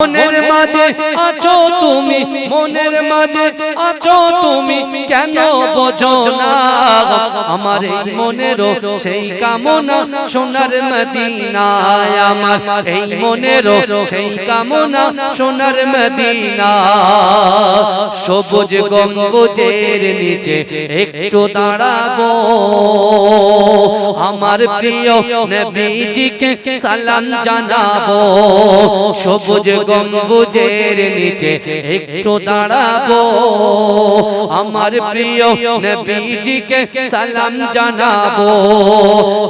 মনের মাঝে আছো তুমি, মনের মাঝে আছো তুমি, কেন বোঝো না আমার এই মনেরও সেই কামনা সোনার মদিনায়, আমার এই মনেরও সেই কামনা সোনার মদিনা। সবুজ গম্বুজের নিচে একটু দাঁড়াবো, আমার প্রিয় নবীজিকে সালাম জানাবো। সবুজ গম্বুজের নিচে একটু দাঁড়াবো, আমার প্রিয় নবীজিকে সালাম জানাবো।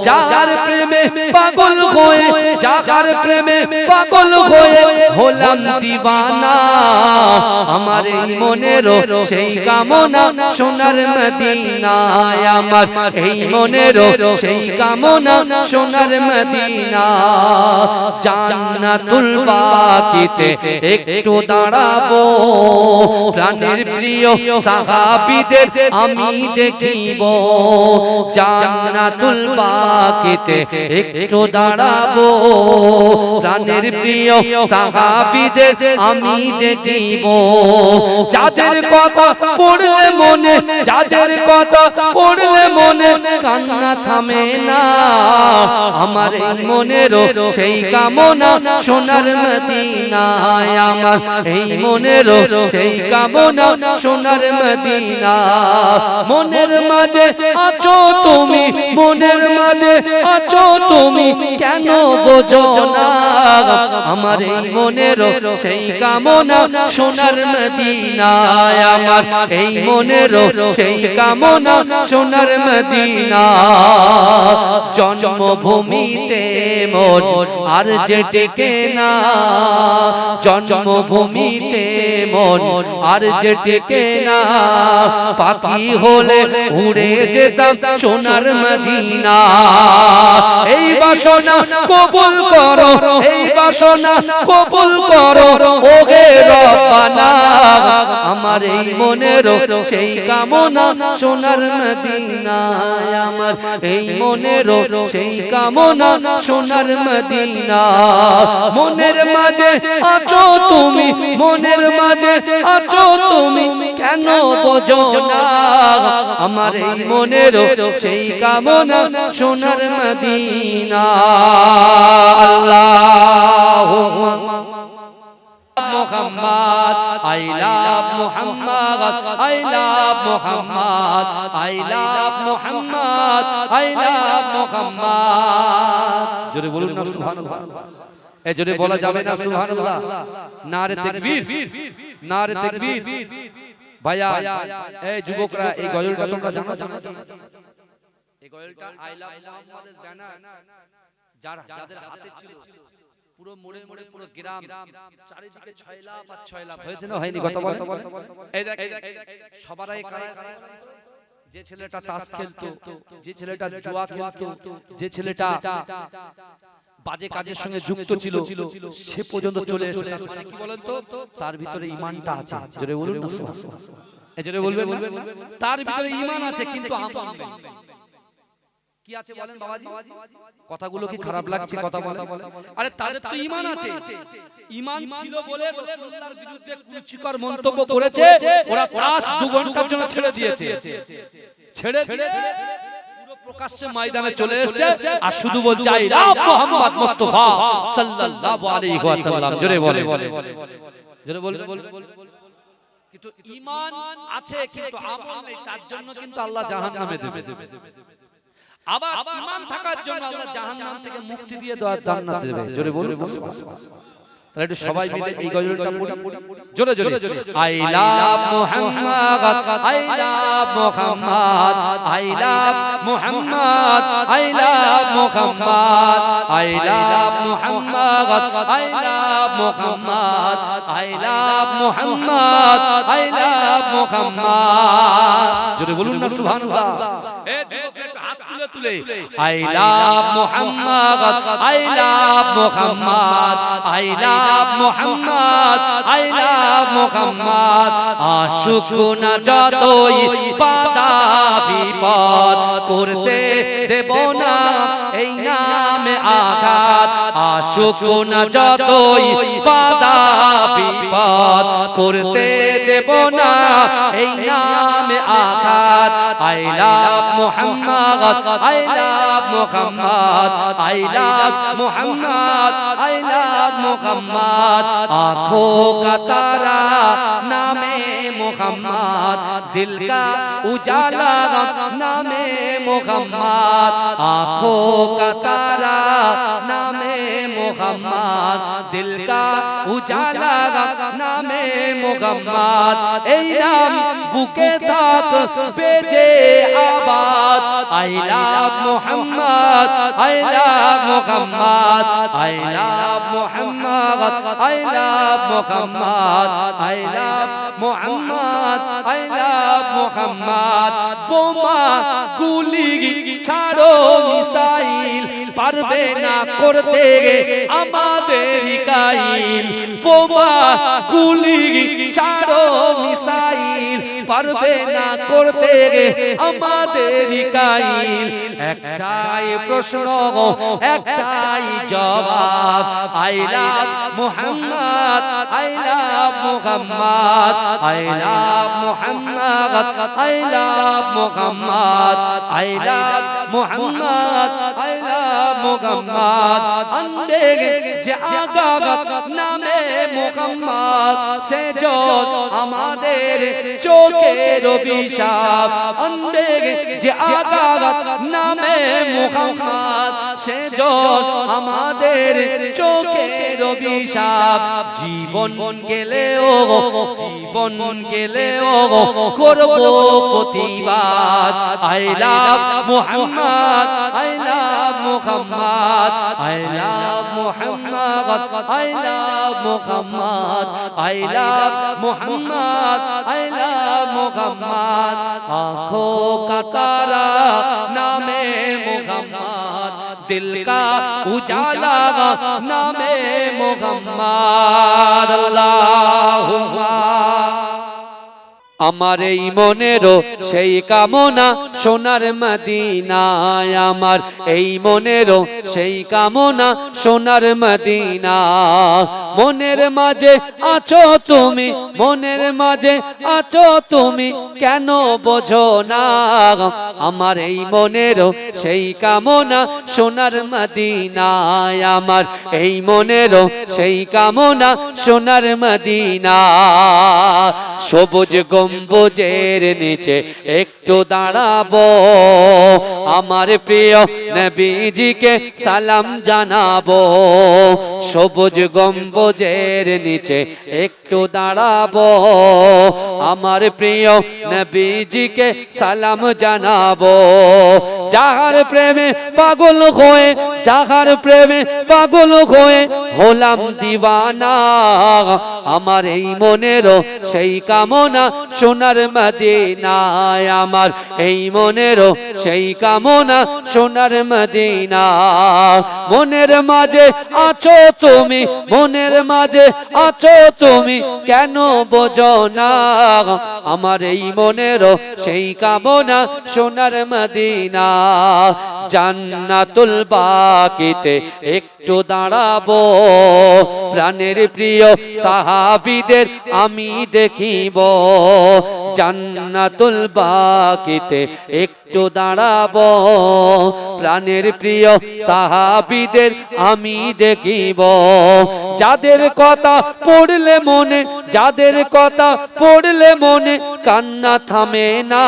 যার প্রেমে পাগল হয়ে, যার প্রেমে পাগল হয়ে হলাম দিওয়ানা, আমার এই মনেরও সেই কামনা সোনার মদিনায়, আমার এই মনেরও সেই কামনা সোনার মদিনা। জান্নাতুল বাকিতে একটু দাঁড়াবো, প্রাণের প্রিয় সাহাবীদের আমি দেখিব। জান্নাতুল বাকিতে একটু দাঁড়াবো, প্রাণের প্রিয় সাহাবীদের আমি দেখিব। যাদের কথা পড়লে মনে, যাদের কথা পড়লে মনে কান্না থামে না, আমার এই মনেরও সেই কামনা সোনার মদিনায়, আমার এই মনেরও সেই কামনা সোনার মদিনা। মনের মাঝে আছো তুমি, মনের মাঝে আছো তুমি, কেন বোঝো না আমার এই মনেরও সেই কামনা সোনার মদিনায়, আমার এই মনেরও সেই কামনা সোনার মদিনা। জন্মভূমিতে মন আর যে টেকে না, জন্মভূমিতে মন আর যে টেকে না, পাখি হলে উড়ে যেতাম সোনার মদিনা। এই বাসনা কবুল করো, এই বাসনা কবুল করো ওহে রব্বানা, আমার এই মনেরও সেই কামনা সোনার মদিনায়, আমার এই মনেরও সেই কামনা সোনার মদিনা। মনের মাঝে আছো তুমি, মনের মাঝে আছো তুমি, কেন বোঝো না আমার এই মনেরও সেই কামনা সোনার মদিনা। আল্লাহুম্মা Muhammad, I love Muhammad, I love Muhammad, I love Muhammad, I love Muhammad। জোরে বলুন না সুবহানাল্লাহ। এই জোরে বলা যাবে না সুবহানাল্লাহ? নারে তাকবীর, নারে তাকবীর। ভাইয়া এই যুবকরা, এই গজলটা তোমরা জানো? এই গজলটা I love Muhammad's ব্যানার যাদের হাতে ছিল, পুরো মোড়ে মোড়ে পুরো গ্রাম চারিদিকে 6 লাখ আর 6 লাখ হয়েছে না, হয়নি? কথা বলে এই দেখ সবারই কারা, যে ছেলেটা তাস খেলতো, যে ছেলেটা জুয়া খেলতো, যে ছেলেটা বাজে কাজের সঙ্গে যুক্ত ছিল, সে পর্যন্ত চলে এসেছে। তার মানে কি বলেন তো? তার ভিতরে ঈমানটা আছে। জোরে বলুন না সুবহানাল্লাহ। এই জোরে বলবেন না? তার ভিতরে ঈমান আছে কিন্তু আমল নেই। কি আছে বলেন বাবাজি? কথাগুলো কি খারাপ লাগছে? কথা বলেন। আরে তাদের তো ঈমান আছে, ঈমান ছিল বলে রাসূলুল্লাহর বিরুদ্ধে কুরুচিকর মন্তব্য করেছে, ওরা তাস 2 ঘন্টার জন্য ছেড়ে দিয়েছে, ছেড়ে দিয়ে পুরো প্রকাশ্যে ময়দানে চলে এসেছে আর শুধু বলছে আই লাভ মুহাম্মদ মুস্তাফা সাল্লাল্লাহু আলাইহি ওয়াসাল্লাম। জোরে বলে, জোরে বলে। কিন্তু ঈমান আছে কিন্তু আমল নেই, তার জন্য কিন্তু আল্লাহ জাহান্নামে দেবে। আবার ঈমান থাকার জন্য আল্লাহ জাহান্নাম থেকে মুক্তি দিয়ে জান্নাত দেবে। জোরে বলুন সুবহানাল্লাহ। তাহলে একটু সবাই মিলে এই গজলটা পড়ি জোরে জোরে। I love Muhammad, I love Muhammad, I love Muhammad, I love Muhammad, I love Muhammad, I love Muhammad, I love Muhammad, I love Muhammad. জোরে বলুন না সুবহানাল্লাহ। এ যুবক একটু হাত তুলে তুলে I love Muhammad, I love Muhammad, I love Muhammad, I love Muhammad. আশুক না যতই বাধা বিপদ, করতে দেব না এই নামে আঘাত। আশুক না যতই বাধা বিপদ করতে দেব না এই নামে আঘাত I love Muhammad I love Muhammad I love Muhammad I love Muhammad आँखों का तारा नामे मुहम्मद दिल का उजाला नामे मुहम्मद आँखों का तारा नामे मुहम्मद दिल का उजाला नामे मुहम्मद এই নাম বুকে থাক বেজে আবাদ I love Muhammad I love Muhammad I love Muhammad I love Muhammad I love Muhammad I love Muhammad বোমা গুলি ছাড়ো মিসাইল পারবে না করতে আমাদের কাইল বোমা গুলি ছাড়ো মিসাইল পারবে না করতে আমাদের কাইল একটাই প্রশ্ন একটাই জবাব I love Muhammad I love Muhammad I love Muhammad I love Muhammad I love Muhammad I love Muhammad अंधेरे जागत नामे मुहम्मद से जो আমাদের চোখের অভিশাপ अंधेरे जागत नामे मुहम्मद से जो আমাদের চোখের অভিশাপ জীবন গেলেও করব প্রতিবাদ I love Muhammad I love Muhammad I love Muhammad I love Muhammad I love Muhammad I love Muhammad आँखों का तारा नामे मुहम्मद दिल का उजाला नामे मुहम्मद अल्लाहुम्मा আমার এই মনেরও সেই কামনা সোনার মদিনায় আমার এই মনেরও সেই কামনা সোনার মদিনা মনের মাঝে আছো তুমি মনের মাঝে আছো তুমি কেন বোঝো না আমার এই মনেরও সেই কামনা সোনার মদিনায় আমার এই মনেরও সেই কামনা সোনার মদিনা সবুজ গম্বুজের নিচে একটু দাঁড়াবো আমার প্রিয় নবীজিকে সালাম জানাবো সবুজ গম্বুজের নিচে একটু দাঁড়াবো আমার প্রিয় নবীজিকে সালাম জানাবো যাহার প্রেমে পাগল হয়ে হলাম দিওয়ানা আমার এই মনেরও সেই কামনা সোনার মদিনায় আমার এই মনেরও সেই কামনা সোনার মদিনা মনের মাঝে আছো তুমি মনের মাঝে আছো তুমি কেন বোঝো না আমার এই মনেরও সেই কামনা সোনার মদিনা জান্নাতুল বাকিতে একটু দাঁড়াবো প্রাণের প্রিয় সাহাবীদের আমি দেখিব জান্নাতুল বাকিতে একটু দাঁড়াবো প্রাণের প্রিয় সাহাবীদের আমি দেখিব যাদের কথা পড়লে মনে কান্না থামে না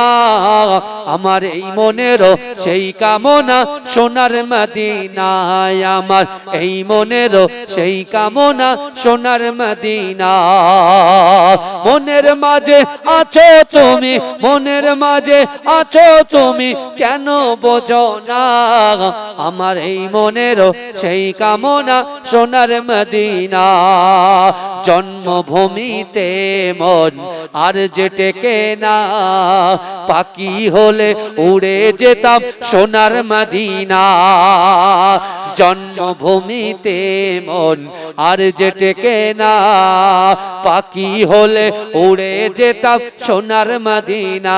আমার এই মনেরও সেই কামনা সোনার মদিনায় আমার এই মনেরও সেই কামনা সোনার মদিনা মনের মাঝে আছো তুমি মনের মাঝে আছো তুমি কেন বোঝো না আমার এই মনেরও সেই কামনা সোনার মদিনা জন্মভূমিতে মন আর যে টেকে না পাখি হলে উড়ে যেতাম সোনার মদিনা জন্মভূমিতে মন আর যে টেকে না পাখি হলে উড়ে যেতাম সোনার মদিনা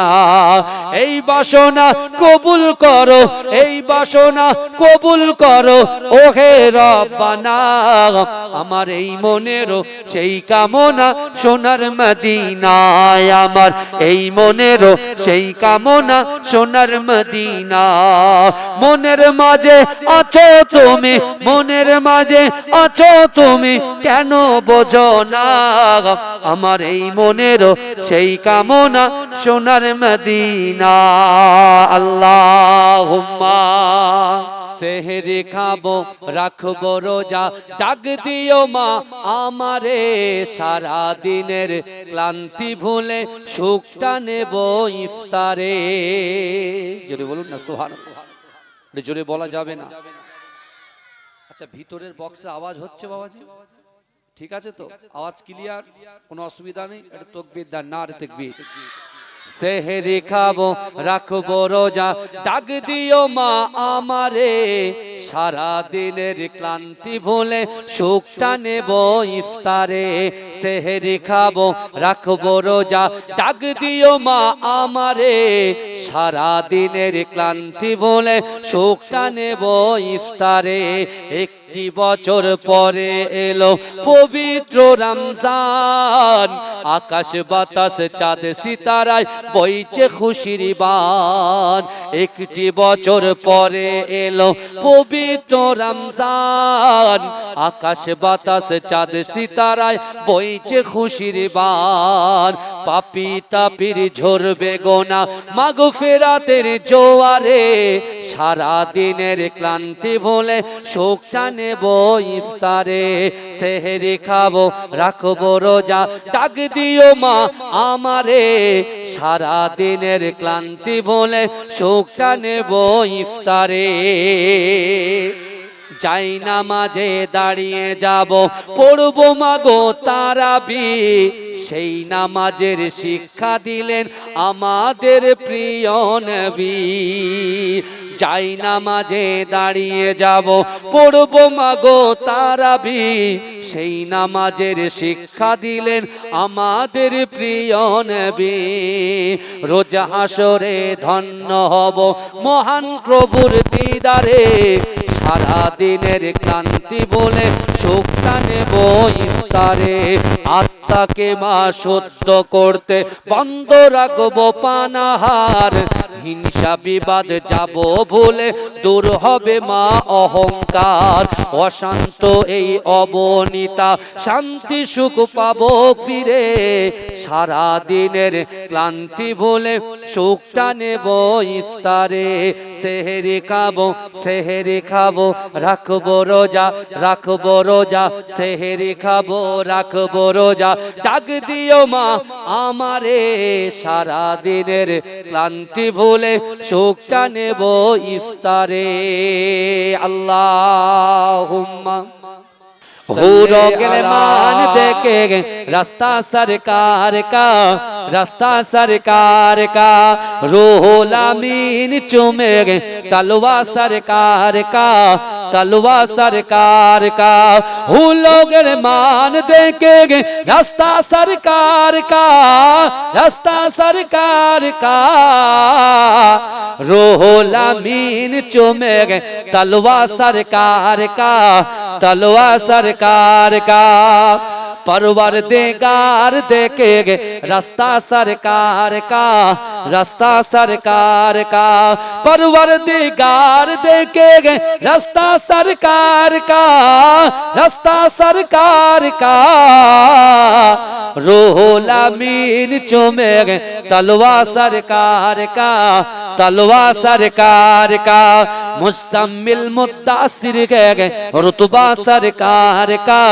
এই বাসনা কবুল করো এই বাসনা কবুল করো ওহে রব্বানা আমার এই মনেরও সেই কামনা সোনার মদিনায় আমার এই মনেরও সেই কামনা সোনার মদিনা মনের মাঝে আছো তুমি মনের মাঝে আছো তুমি কেন বোঝো না আমার এই মনেরও সেই কামনা সোনার মদিনা আল্লাহুম্মা সেহরি খাবো রাখবো রোজা ডাক দিও মা আমারে সারা দিনের ক্লান্তি ভুলে সুখটা নেব ইফতারে জোরে বলুন না সুবহানাল্লাহ জোরে বলা যাবে না আচ্ছা ভিতরের বক্সে আওয়াজ হচ্ছে বাবাজি ঠিক আছে তো আওয়াজ ক্লিয়ার কোনো অসুবিধা নেই এটা তাকবীর দেন নারে তাকবীর সেহরি খাবো রাখবো রোজা ডাক দিও মা আমারে সারা দিনের ক্লান্তি ভুলে সুখটা নেব ইফতারে সেহরি খাবো রাখবো রোজা ডাক দিও মা আমারে সারা দিনের ক্লান্তি ভুলে সুখটা নেব ইফতারে একটি বছর পরে এলো পবিত্র রমজান আকাশ বাতাস চাঁদ সিতারায় বইছে খুশির বান একটি বছর পরে এলো পবিত্র রমজান আকাশ বাতাস চাঁদ সিতারায় বইছে খুশির বান পাপী তাপির ঝরবে গোনা মাগফিরাতের জোয়ারে সারা দিনের ক্লান্তি ভুলে সুখটা নেব ইফতারে সেহরি খাবো রাখবো রোজা ডাক দিও মা আমারে সারা দিনের ক্লান্তি ভুলে সুখটা নেব ইফতারে যাই নামাজে দাঁড়িয়ে যাব পড়বো মাগো তারাবি সেই নামাজের শিক্ষা দিলেন আমাদের প্রিয় নবী যাই নামাজে দাঁড়িয়ে যাব পড়বো মাগো তারাবি সেই নামাজের শিক্ষা দিলেন আমাদের প্রিয় নবী রোজ হাসরে ধন্য হব মহান প্রভুর দিদারে সারা দিনের ক্লান্তি বলে সুখটা নেব ইফতারে আত্মাকে মা শুদ্ধ করতে বন্ধ রাখবো পানাহার হিংসা বিবাদ যাব ভুলে দূর হবে মা অহংকার অশান্ত এই অবনীতা শান্তি সুখ পাবো ফিরে সারা দিনের ক্লান্তি ভুলে সুখটা নেব ইফতারে সেহরি খাবো রাখবো রোজা সেহরি খাবো রাখবো রোজা ডাক দিও মা আমারে সারা দিনের ক্লান্তি ভুলে সুখটা নেব ইফতারে আল্লাহুম্মা हूरों के मान देखे रास्ता सरकार का रूहुल अमीन चूमे तलवा सरकार का हूँ लोग मान देखे रास्ता सरकार का रूहुल अमीन चूमे तलवा सरकार का परवरदिगार देखेंगे रास्ता सरकार का परवरदिगार देखेंगे रास्ता सरकार का रूहुल अमीन चूमेंगे तलवा सरकार का मुस्तमिल मुद्दासिर के रुतबा सरकार का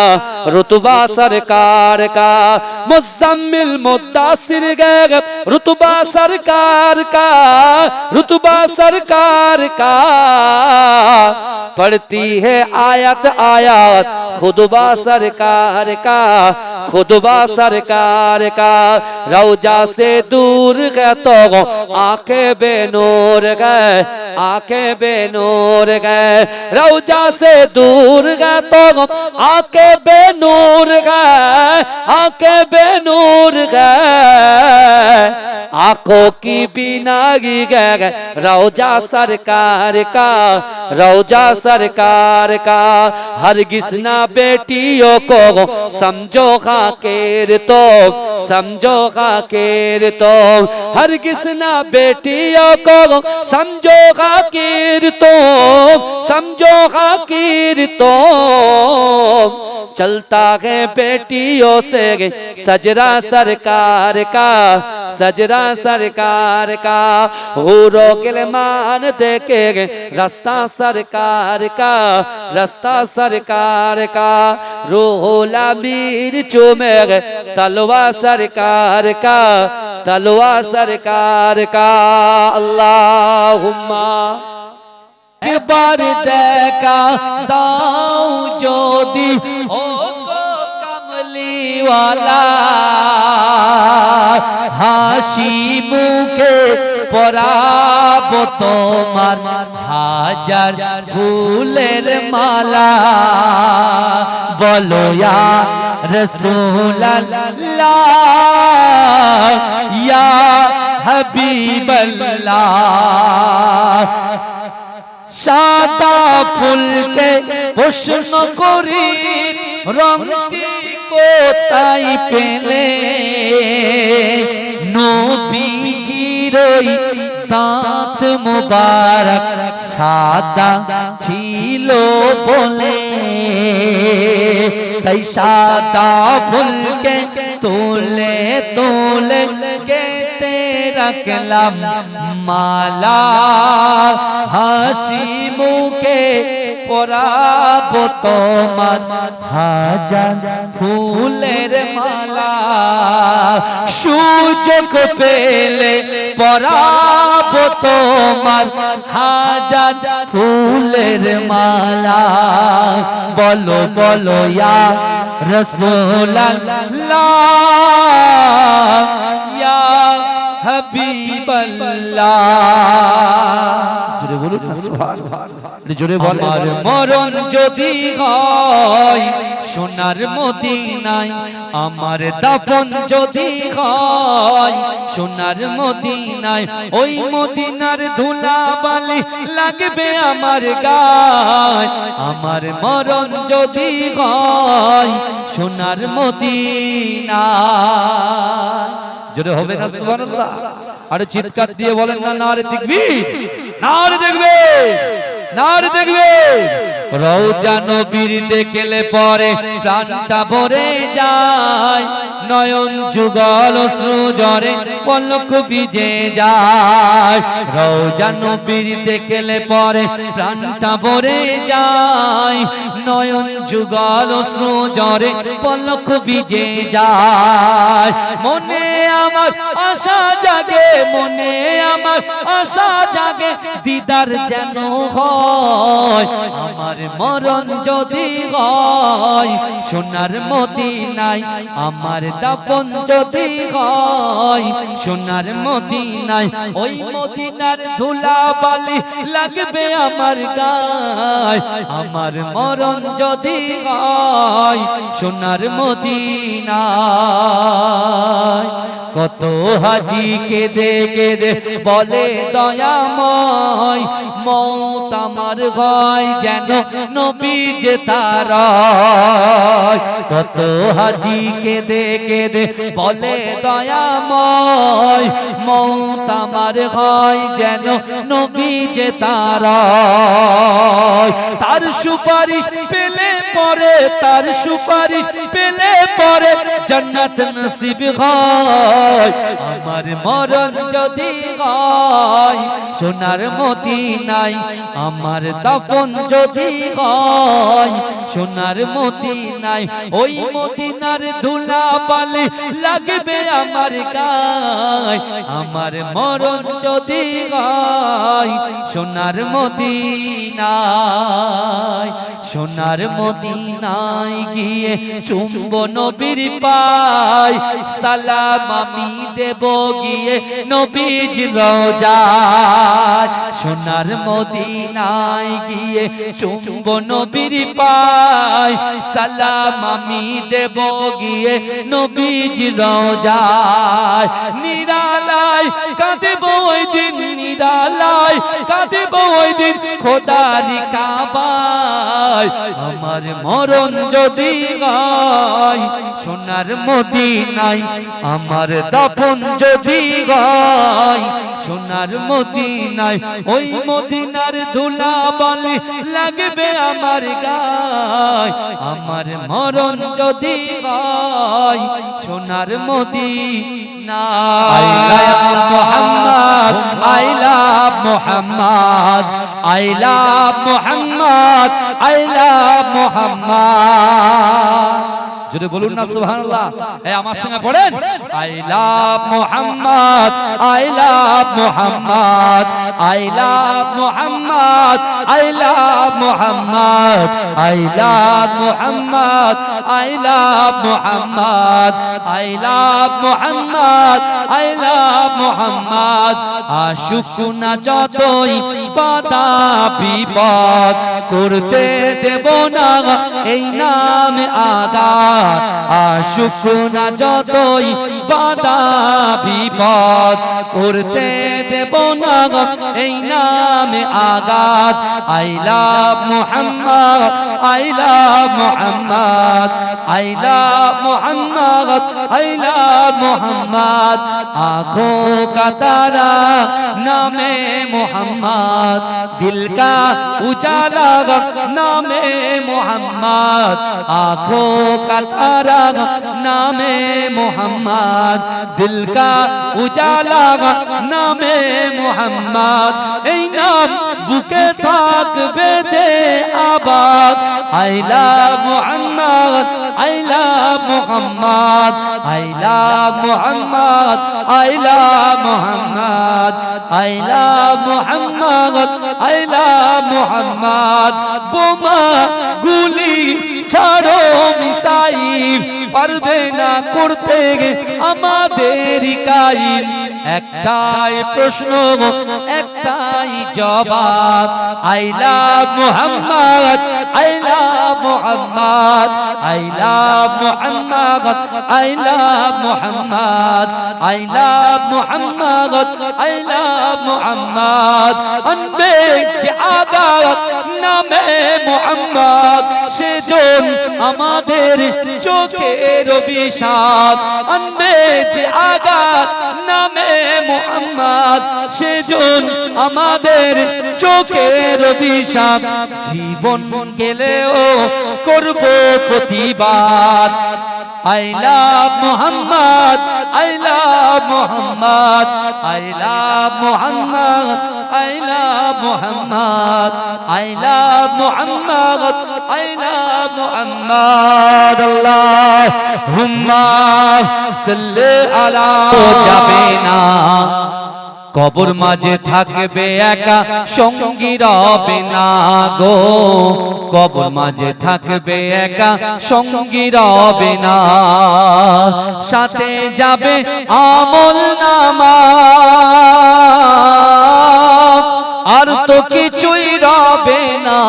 मुस्तमिल मुद्दासिर के रुतबा सरकार का पढ़ती है आयत खुतबा सरकार का रौजा से दूर है तो आंखें बेन बेनूर गए, आंखें बेनूर गए, रौजा से दूर गए तो आंखें बेनूर गए, आंखें बेनूर गए, आंखों की बीनागी गए, रौजा सरकार का, रौजा सरकार का। हरगिज़ ना बेटियों को समझो खाकिर तो, समझो खाकिर तो, हरगिज़ ना बेटियों को समझो खाकिर तो, समझो खाकिर तो। चलता है बेटियों से सजरा सरकार का, सजरा सरकार का। हूरो गिलमान देखे रास्ता सरकार का, रास्ता सरकार का। रूहुल अमीर चूमे तलवा सरकार का, तलवा सरकार का। अल्लाहुम्मा एक बार देखा दाऊ जोदी ओ को कमली वाला, हाशी मुखे पराबो तोमार हाजार फूलेर माला। बोलो या रसूल अल्लाह या हबीब अल्लाह। सादा फुल के प्रश्न करी रंगटी कोताई पेले, नबीजीर दांत मुबारक सादा छिलो बोले, ताई सादा फुल के तोले तोले कहते रखलाम माला। हासी मुखे पराबो तोमार हाजार फूलेर माला। सुযোগ পেলে পরাবো তোমার হাজার ফুলের মালা। বলো বলো ইয়া রাসূলুল্লাহ ইয়া হাবিবাল্লাহ। জোরে বলুন না সুবহানাল্লাহ, জোরে বলেন। আমার মরণ যদি হয় সোনার মদিনায়, আমার দাফন যদি হয় সোনার মদিনায়, ওই মদিনার ধুলাবালি লাগবে আমার গায়। আমার মরণ যদি হয় সোনার মদিনায়। জোরে হবে না সুবহানাল্লাহ? আর চিৎকার দিয়ে বলেন না নারে তাকবীর, নারে তাকবীর, নারে তাকবীর। রওজা নবীর দেখলে পরে প্রাণটা ভরে যায়, নয়ন যুগল অশ্রু ঝরে পলক ভিজে যায়। রওজা নবীর দেখলে পরে প্রাণটা ভরে যায়, নয়ন যুগল অশ্রু ঝরে পলক ভিজে যায়। মনে আমার আশা জাগে, মনে আমার আশা জাগে, দিদার যেন হয়। আমার মরণ যদি হয় সোনার মদিনায়, আমার দাফন যদি হয় সোনার মদিনায়, ওই মদিনার ধুলাবালি লাগবে আমার গায়। আমার মরণ যদি হয় সোনার মদিনায়। কত হাজি কেঁদে কেঁদে বলে দয়াময়, মৌত আমার হয় যেন নবী যে তার। কত হাজি কেঁদে কেঁদে বলে দয়াময়, মৌত আমার হয় যেন নবী যে তার। তার সুপারিশ পেলে পরে, তার সুপারিশ পেলে পরে জান্নাত নসিব হয়। আমার মরণ যদি হয় সোনার মদিনায়, আমার দাফন যদি হয় সোনার মদিনায়, ওই মদিনার ধুলা ধুলাবালি লাগবে আমার গায়, আমার মরণ যদি হয় সোনার মদিনায়, সোনার মদিনায় গিয়ে চুম্ব নবীর পায়, সালাম আমি দেব গিয়ে নবীর রওজায়, সোনার মদিনায় গিয়ে চুম্ব নবীর পায়, সালাম আমি দেব গিয়ে নবীর রওজায়। নিরালায় কাঁদব ওই দিন, নিরালায় কাঁদব ওই দিন খোদার কাবায়, আমার মরণ যদি হয় সোনার মদিনায়, আমার দাফন যদি হয় সোনার মদিনায়, ওই মদিনার ধুলাবালি লাগবে আমার গায়, আমার মরণ যদি হয় সোনার মদিনায়। I love Muhammad, I love Muhammad, I love Muhammad. জোরে বলুন না সুবহানাল্লাহ। এই আমার সঙ্গে পড়েন, I love Muhammad, I love Muhammad, I love Muhammad, I love Muhammad, I love Muhammad, I love Muhammad, I love Muhammad, I love Muhammad। আশুক না যতই বাধা বিপদ করতে দেব না এই নামে আঘাত, আশুক না যতই বাধা বিপদ করতে দেব না এই নামে আঘাত। I love Muhammad, I love Muhammad, I love Muhammad, I love Muhammad। आँखों का तारा नामे मोहम्मद, दिल का उजाला नामे मोहम्मद, आँखों का तारा नामे मोहम्मद, दिल का उजाला नामे मोहम्मद। এই নাম বুকে থাকবে যে আবাদ। I love Muhammad, I love Muhammad, I love Muhammad, I love Muhammad, I love Muhammad, I love Muhammad। বোমা গুলি ছাড়ো মিসাইল পারবে না করতে আমাদের কাইল, একটাই প্রশ্ন একটাই জবাব। I love Muhammad, I love Muhammad, I love Muhammad, I love Muhammad, I love Muhammad, I love Muhammad। আনবে যে আঘাত নামে মুহাম্মদ, সেজন আমাদের চোখের অভিশাপ। আনবে যে আঘাত নামে মুহাম্মদ, সেজন আমাদের চোখের অভিশাপ। জীবন গেলেও করব প্রতিবাদ। I love Muhammad, I love Muhammad, I love Muhammad, I love Muhammad, I love Muhammad, I love Muhammad। Allahumma salli ala যাবে না কবর মাঝে থাকবে একা, সঙ্গী রবে না গো, কবর মাঝে থাকবে একা, সঙ্গী রবে না। সাথে যাবে আমল নামা, আর তো কিছুই রবে না।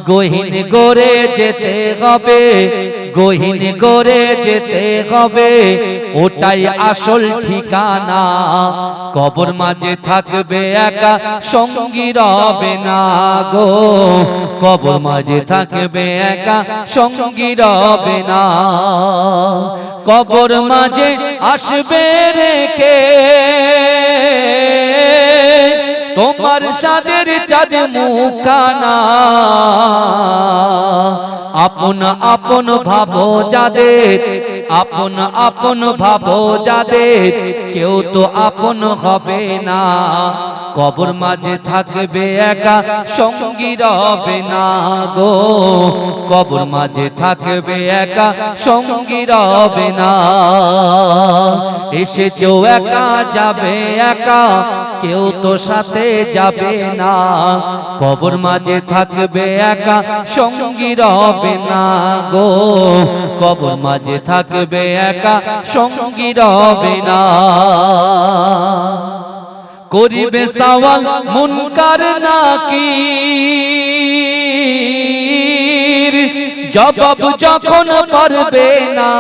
গহীন গড়ে যেতে হবে, গহীন গড়ে যেতে হবে, ওটাই আসল ঠিকানা। কবর মাঝে থাকবে একা, সঙ্গী রবে না গো, কবর মাঝে থাকবে একা, সঙ্গী রবে না। কবর মাঝে আসবে রেখে তোমার সাদের চাঁদ মুখানা, আপন আপন ভাবো যাদের, আপন আপন ভাবো যাদের, কেউ তো আপন হবে না, কবর মাঝে থাকবে একা সঙ্গী রবে না গো, কবর মাঝে থাকবে একা সঙ্গী রবে না। এসেছো একা যাবে একা, কেউ তো সাথে যাবে না, কবর মাঝে থাকবে একা সঙ্গী রবে না গো, কবর মাঝে থাকবে একা সঙ্গী রবে না। করিবে সওয়াল মুনকার নাকির, জবাব যখন পারবে না,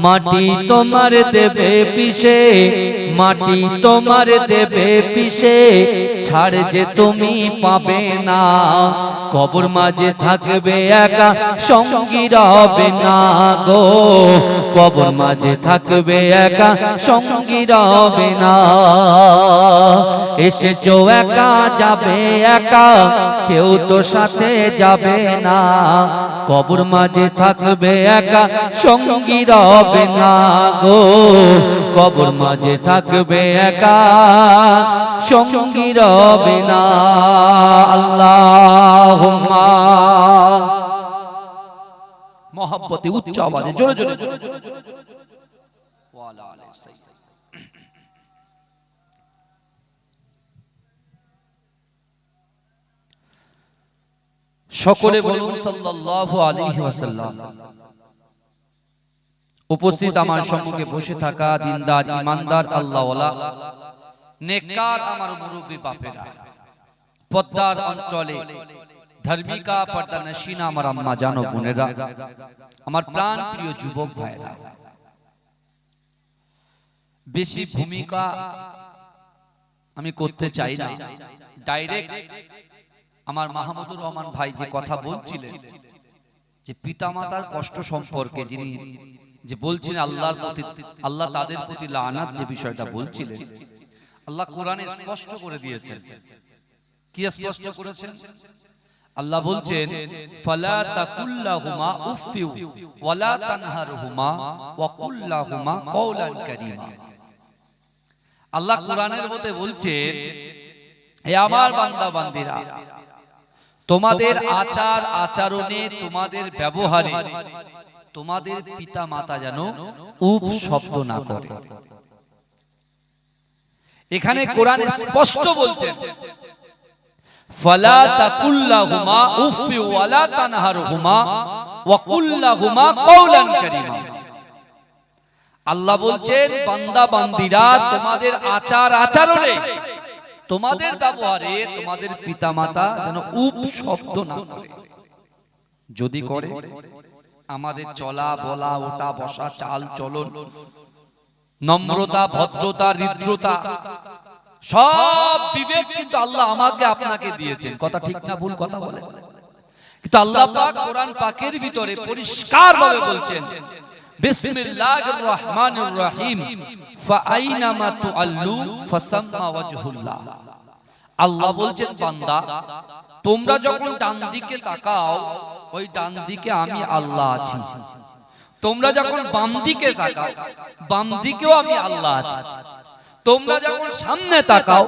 মাটি তোমার দেবে পিছে, মাটি তোমার দেবে পিছে, ছাড় যে তুমি পাবে না, কবর মাঝে থাকবে একা সঙ্গী রবে না গো, কবর মাঝে থাকবে একা সঙ্গী রবে না। এসেছো একা যাবে একা, কেউ তো সাথে যাবে না, কবর মাঝে থাকবে একা সঙ্গী রবে না গো, কবর মাঝে থাকবে একা সঙ্গী রবে না। আল্লাহুম্মা মহব্বতে উচ্চ আওয়াজে জোরে জোরে ওয়ালা আলাইহিস সালাম। সকলে বলুন সাল্লাল্লাহু আলাইহি ওয়াসাল্লাম। উপস্থিত আমার সম্মুখে বসে থাকা দিনদার ইমানদার আল্লাহওয়ালা নেককার আমার মুরব্বি বাপেরা, পদ্মার অঞ্চলে ধার্মিকা পর্দা নশিনা আমার আম্মা জানো বোনেরা, আমার প্রাণ প্রিয় যুবক ভাইরা, বেশি ভূমিকা আমি করতে চাই না, ডাইরেক্ট আমার মাহমুদুর রহমান ভাই যে কথা বলছিলেন যে পিতামাতার কষ্ট সম্পর্কে, যিনি যে বলছেন আল্লাহর প্রতি, আল্লাহ তাদের প্রতি লানাত, যে বিষয়টা বলছিলেন আল্লাহ কোরআনে স্পষ্ট করে দিয়েছেন। কি স্পষ্ট করেছেন? আল্লাহ বলছেন ফালা তাকুল্লাহুমা উফফিউ ওয়ালা তানহারহুমা ওয়া কুল্লাহুমা কওলান কারীমা। আল্লাহ কোরআনের মধ্যে বলছেন, হে আমার বান্দা বান্দীরা, তোমাদের আচার আচরণে, তোমাদের ব্যবহারে তোমাদের পিতা মাতা যেন উফ শব্দ না করে। এখানে কোরআন স্পষ্ট বলছেন ফালা তাকুল্লাহুমা উফফি ওয়ালা তানহারহুমা ওয়া কুল্লাহুমা কওলান কারীমা। আল্লাহ বলছেন বান্দা বান্দীরা, তোমাদের আচার আচরণে, তোমাদের ব্যবহারে তোমাদের পিতামাতা যেন উপ শব্দ না করে। যদি করে, আমাদের চলা বলা ওঠা বসা চাল চলন, নম্রতা ভদ্রতা হৃদ্রতা, সব বিবেক কিন্তু আল্লাহ আমাকে আপনাকে দিয়েছেন। কথা ঠিক না ভুল কথা বলে? কিন্তু আল্লাহ পাক কোরআন পাকের ভিতরে পরিষ্কার ভাবে বলছেন বিসমিল্লাহির রহমানির রহিম ফাআইনামা তুআল্লু ফাসাম্মা ওয়াজহুল্লাহ। আল্লাহ বলছেন বান্দা, তোমরা যখন ডান দিকে তাকাও, ওই ডান দিকে আমি আল্লাহ আছি। তোমরা যখন বাম দিকে তাকাও, বাম দিকেও আমি আল্লাহ আছি। তোমরা যখন সামনে তাকাও,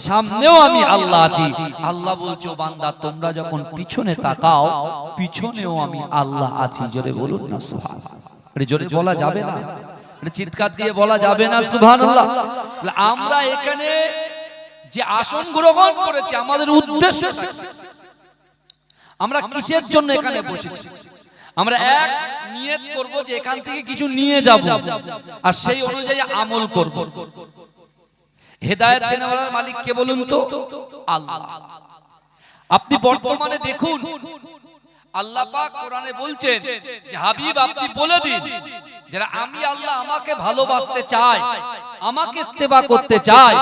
সামনেও আমি আল্লাহ আছি। আল্লাহ বলছো বান্দা, তোমরা যখন পিছনে তাকাও, পিছনেও আমি আল্লাহ আছি। জোরে বলুন না সুবহানাল্লাহ। জোরে বলা যাবে না, চিৎকার দিয়ে বলা যাবে না সুবহানাল্লাহ। আমরা এখানে যে আসন গ্রহণ করেছি, আমাদের উদ্দেশ্য, আমরা কিসের জন্য এখানে বসেছি? আমরা এক নিয়ত করব যে এখান থেকে কিছু নিয়ে যাব, আর সেই অনুযায়ী আমল করব। হেদায়েত দেওয়ার মালিক কে বলুন তো? আল্লাহ। আপনি বর্তমানে দেখুন, আল্লাহ পাক কোরআনে বলছেন যে হাবিব আপনি বলে দিন, যারা আমি আল্লাহ আমাকে ভালোবাসতে চায়, আমাকে ইত্তেবা করতে চায়,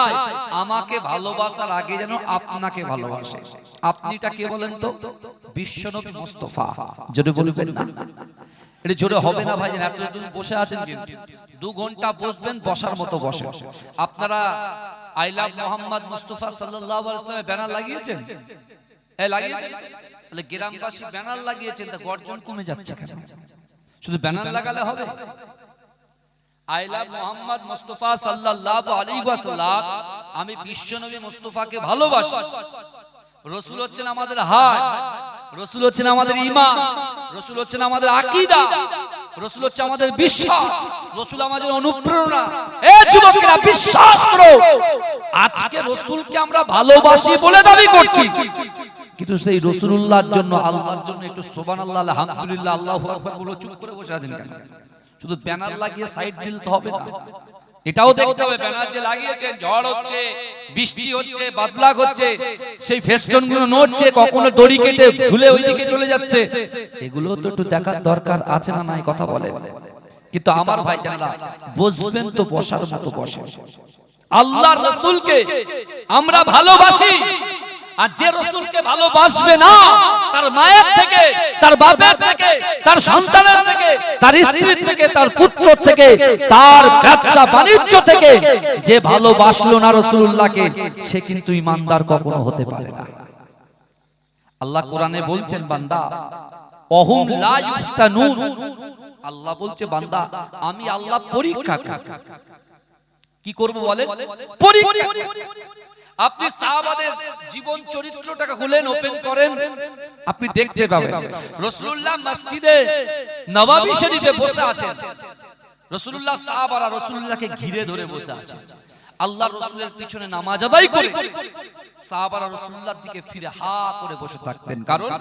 আমাকে ভালোবাসার আগে যেন আপনাকে ভালোবাসে। আপনিটা কে বলেন তো? বিশ্বনবী মুস্তাফা। জোরে বলবেন না? এটা জোরে হবে না ভাই। এতদিন বসে আছেন, কিন্তু 2 ঘন্টা বসবেন, বসার মতো বসে। আপনারা আই লাভ মোহাম্মদ মুস্তাফা সাল্লাল্লাহু আলাইহি ওয়াসাল্লামের ব্যানার লাগিয়েছেন? লাগিয়েছেন? তাহলে গ্রামবাসী ব্যানার লাগিয়েছেন, তা গর্জন কমে যাচ্ছে কেন? শুধু ব্যানার লাগালে হবে? আই লাভ মুহাম্মদ মুস্তাফা সাল্লাল্লাহু আলাইহি ওয়াসাল্লাম, আমি বিশ্বনবী মুস্তাফাকে ভালোবাসি। রাসূল হচ্ছেন আমাদের হাত, রাসূল হচ্ছেন আমাদের ঈমান, রাসূল হচ্ছেন আমাদের আকীদা, রাসূল হচ্ছে আমাদের বিশ্বাস, রাসূল আমাদের অনুপ্রেরণা। এ যুবকেরা বিশ্বাস করো, আজকে রাসূলকে আমরা ভালোবাসি বলে দাবি করছি, কিন্তু সেই রাসূলুল্লাহর জন্য, আল্লাহর জন্য একটু সুবহানাল্লাহ, আলহামদুলিল্লাহ, আল্লাহু আকবার বলে চুপ করে বসে আছেন কেন? শুধু ব্যানার লাগিয়ে সাইড দিতে হবে না, এটাও দেখতে হবে ব্যানার যে লাগিয়েছেন, ঝড় হচ্ছে, বৃষ্টি হচ্ছে, বাদলা হচ্ছে, সেই ফেস্টনগুলো নড়ছে, কখনো দড়ি কেটে ঝুলে ওইদিকে চলে যাচ্ছে, এগুলো তো একটু দেখার দরকার আছে না নাই? কথা বলে। কিন্তু আমার ভাই জানেন, বসবেন তো বসার মতো বসে। আল্লাহর রাসূলকে আমরা ভালোবাসি, আর যে রাসূলকে ভালোবাসবে না, তার মায়ের থেকে, তার বাপের থেকে, তার সন্তানের থেকে, তার স্ত্রীর থেকে, তার পুত্র থেকে, তার ব্যবসা বাণিজ্য থেকে যে ভালোবাসলো না রাসূলুল্লাহকে, সে কিন্তু ঈমানদার কখনো হতে পারে না। আল্লাহ কোরআনে বলছেন, বান্দা অহুম লা ইফতানুন, আল্লাহ বলছে বান্দা আমি আল্লাহ পরীক্ষা করি। কি করব বলেন? পরীক্ষা। আপনি সাহাবাদের জীবন চরিত্রটাকে খুলেন, ওপেন করেন, আপনি দেখতে পাবেন রাসূলুল্লাহ মসজিদে নববী শরীফে বসে আছেন, রাসূলুল্লাহ সাহাবারা রাসূলুল্লাহকে ঘিরে ধরে বসে আছেন, আল্লাহর রাসূলের পিছনে নামাজ আদায় করে সাহাবারা রাসূলুল্লাহর দিকে ফিরে হা করে বসে থাকতেন। কারণ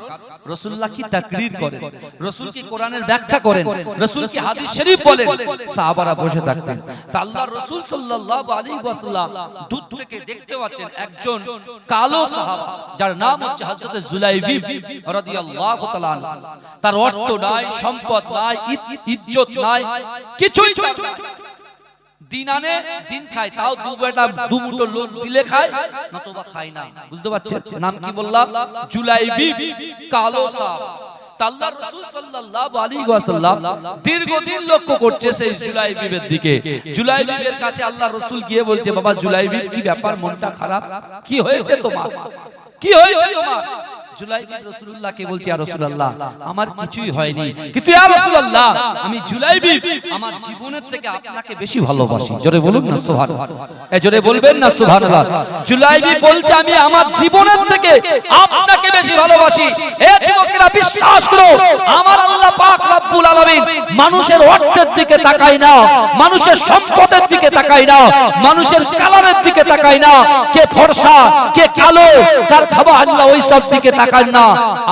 রাসূলুল্লাহ কি তাকরীর করেন, রাসূল কি কোরআনের ব্যাখ্যা করেন, রাসূল কি হাদিস শরীফ বলেন, সাহাবারা বসে থাকতেন। তা আল্লাহর রাসূল সাল্লাল্লাহু আলাইহি ওয়াসাল্লাম দূর থেকে দেখতে পাচ্ছেন একজন কালো সাহাবা, যার নাম হচ্ছে হযরত জুলাইবিব রাদিয়াল্লাহু তাআলা আনহু। তার অর্থ নাই, সম্পদ নাই, ইজ্জত নাই, কিছুই নাই, দিন আনে দিন খায়, তাও দু মুঠো লোক দিলে খায়, নতুবা খায় না। বুঝতে পারছেন? নাম কি বললাম? জুলাইবিব, কালো সাহাবা। আল্লাহর রাসূল সাল্লাল্লাহু আলাইহি ওয়াসাল্লাম দীর্ঘদিন লক্ষ্য করছে সেই জুলাইবিবের দিকে। জুলাইবিবের কাছে আল্লাহর রাসূল গিয়ে বলছে, বাবা জুলাইবিব, কি ব্যাপার, মনটা খারাপ, কি হয়েছে তোমার, কি হয়েছে তোমার? জুলাইবিব রাসূলুল্লাহকে বলছে, ইয়া রাসূলুল্লাহ আমার কিছুই হয়নি, কিন্তু ইয়া রাসূলুল্লাহ আমি জুলাইবিব আমার জীবনের থেকে আপনাকে বেশি ভালোবাসি। জোরে বলুন না সুবহানাল্লাহ, এই জোরে বলবেন না সুবহানাল্লাহ। জুলাইবিব বলছে আমি আমার জীবনের থেকে আপনাকে বেশি ভালোবাসি। এ যুবকেরা বিশ্বাস করো, আমার আল্লাহ পাক রব্বুল আলামিন মানুষের অর্থের দিকে তাকায় না, মানুষের সম্পদের দিকে তাকায় না, মানুষের কালারের দিকে তাকায় না, কে ফর্সা কে কালো তার খাবার আল্লাহ ওই সব দিকে তাকান না।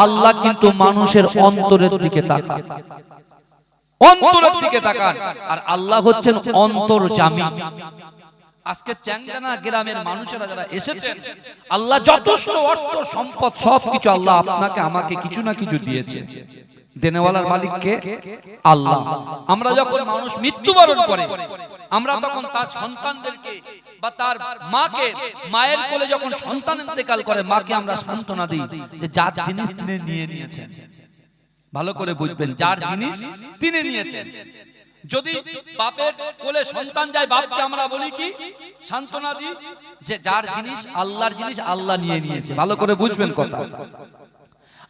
আল্লাহ কিন্তু মানুষের অন্তরের দিকে তাকান, অন্তরের দিকে তাকান। আর আল্লাহ হচ্ছেন অন্তর্যামী। আজকে চ্যাংদানা গ্রামের মানুষেরা যারা এসেছেন, আল্লাহ যথেষ্ট অর্থ সম্পদ সবকিছু আল্লাহ আপনাকে আমাকে কিছু না কিছু দিয়েছে। দেনেওয়ালার মালিক কে? আল্লাহ। আমরা যখন মানুষ মৃত্যুবরণ করে, আমরা তখন তার সন্তানদেরকে বা তার মাকে, মায়ের কোলে যখন সন্তান ইন্তেকাল করে, মাকে আমরা সান্ত্বনা দিই যে যার জিনিস তিনি নিয়ে নিয়েছেন। ভালো করে বুঝবেন, যার জিনিস তিনি নিয়েছেন। যদি বাপের কোলে সন্তান যায়, বাপকে আমরা বলি কি? সান্ত্বনা দিই যে যার জিনিস, আল্লাহর জিনিস আল্লাহ নিয়ে নিয়েছে। ভালো করে বুঝবেন কথা।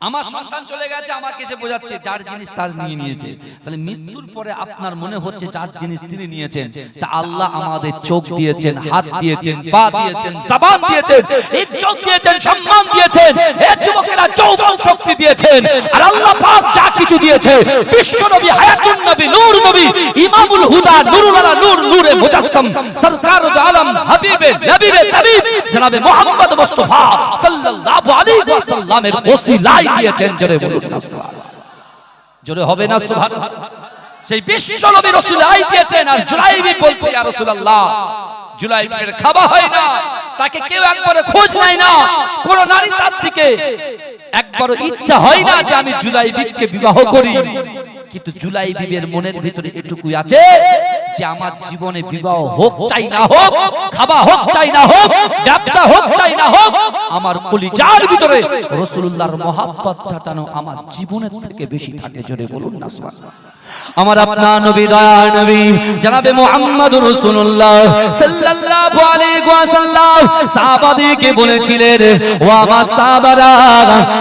আমার সন্তান চলে গেছে, আমাকে এসে বোঝাচ্ছে যার জিনিস তার নিয়ে নিয়েছে। তাহলে মৃত্যুর পরে আপনার মনে হচ্ছে যার জিনিস তিনি নিয়েছেন। তা আল্লাহ আমাদের চোখ দিয়েছেন, হাত দিয়েছেন, পা দিয়েছেন, জবান দিয়েছেন, ইজ্জত দিয়েছেন, সম্মান দিয়েছেন, এই যুবকেরা যৌবন শক্তি দিয়েছেন। আর আল্লাহ পাক যা কিছু দিয়েছে, বিশ্ব নবী, হায়াতুন নবী, নূর নবী, ইমামুল হুদা, নুরুল আলা নূর, নূরে মুজাসসাম, সরকারুল আলম, হাবিবে নবীবে তাবিব জনাবে মুহাম্মদ মুস্তাফা সাল্লাল্লাহু আলাইহি ওয়াসাল্লামের ওসিলায় দিয়েছেন। জোরে বলুন না সুবহানাল্লাহ, জোরে হবে না সুবহানাল্লাহ। সেই বিশ্ব নবী রাসূল আই দিয়েছেন। আর জুলাইবিব বলছে, ইয়া রাসূলুল্লাহ জুলাইবিবের খাওয়া হয় না, তাকে কেউ একবারে খোঁজ নাই না, কোন নারী তার দিকে একবারও ইচ্ছা হয় না যে আমি জুলাইবিবকে বিবাহ করি। কিন্তু জুলাইবিবের মনের ভিতরে এটুকুই আছে যে আমার জীবনে বিবাহ হোক চাই না হোক, খাওয়া হোক চাই না হোক, ব্যবসা হোক চাই না হোক, আমার কলিজার ভিতরে রাসূলুল্লাহর মহব্বত জানানো আমার জীবনের থেকে বেশি থাকে। জোরে বলুন না সুবহানাল্লাহ। আমার আপনার নবী, দয়ার নবী জনাবে মুহাম্মদুর রাসূলুল্লাহ সাল্লাল্লাহু আলাইহি ওয়াসাল্লাম সাহাবাদেরকে বলেছিলেন, ও আমার সাহাবারা,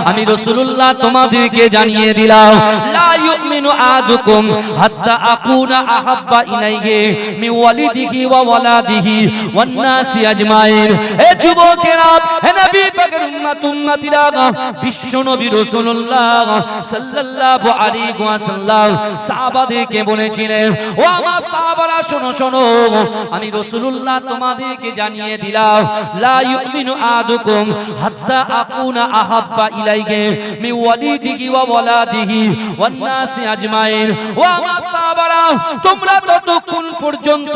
আমি রাসূলুল্লাহ তোমাদেরকে জানিয়ে দিলাম, লা ইউমিনু আহাদুকুম হাত্তা আকুনা আহাব্বা ইলাইহি ইলাইহি মি ওয়ালিদিহি ওয়া ওয়ালাদিহি ওয়ান নাসি আজমাইন। এ যুবকেরা, হে নবী পাকের উম্মতিরা, বিশ্ব নবী রাসূলুল্লাহ সাল্লাল্লাহু আলাইহি ওয়াসাল্লাম সাহাবাদেরকে বলেছিলেন, ও আমার সাহাবারা শোনো শোনো, আমি রাসূলুল্লাহ তোমাদেরকে জানিয়ে দিলাম, লা ইউমিনু আহাদুকুম হাত্তা আকুনা আহাব্বা ইলাইহি মি ওয়ালিদিহি ওয়া ওয়ালাদিহি ওয়ান নাসি আজমাইন। ও আমার সাহাবারা, তোমরা ততক্ষণ পর্যন্ত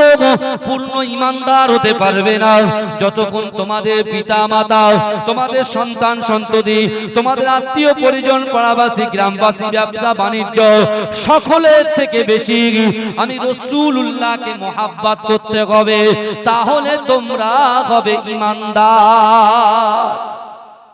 পূর্ণ ঈমানদার হতে পারবে না যতক্ষণ তোমাদের পিতা মাতা, তোমাদের সন্তান সন্ততি, তোমাদের আত্মীয় পরিজন, পাড়াবাসী, গ্রামবাসী, ব্যবসা বাণিজ্য সকলের থেকে বেশি আমি রাসূলুল্লাহকে মহব্বত করতে হবে, তাহলে তোমরা হবে ঈমানদার।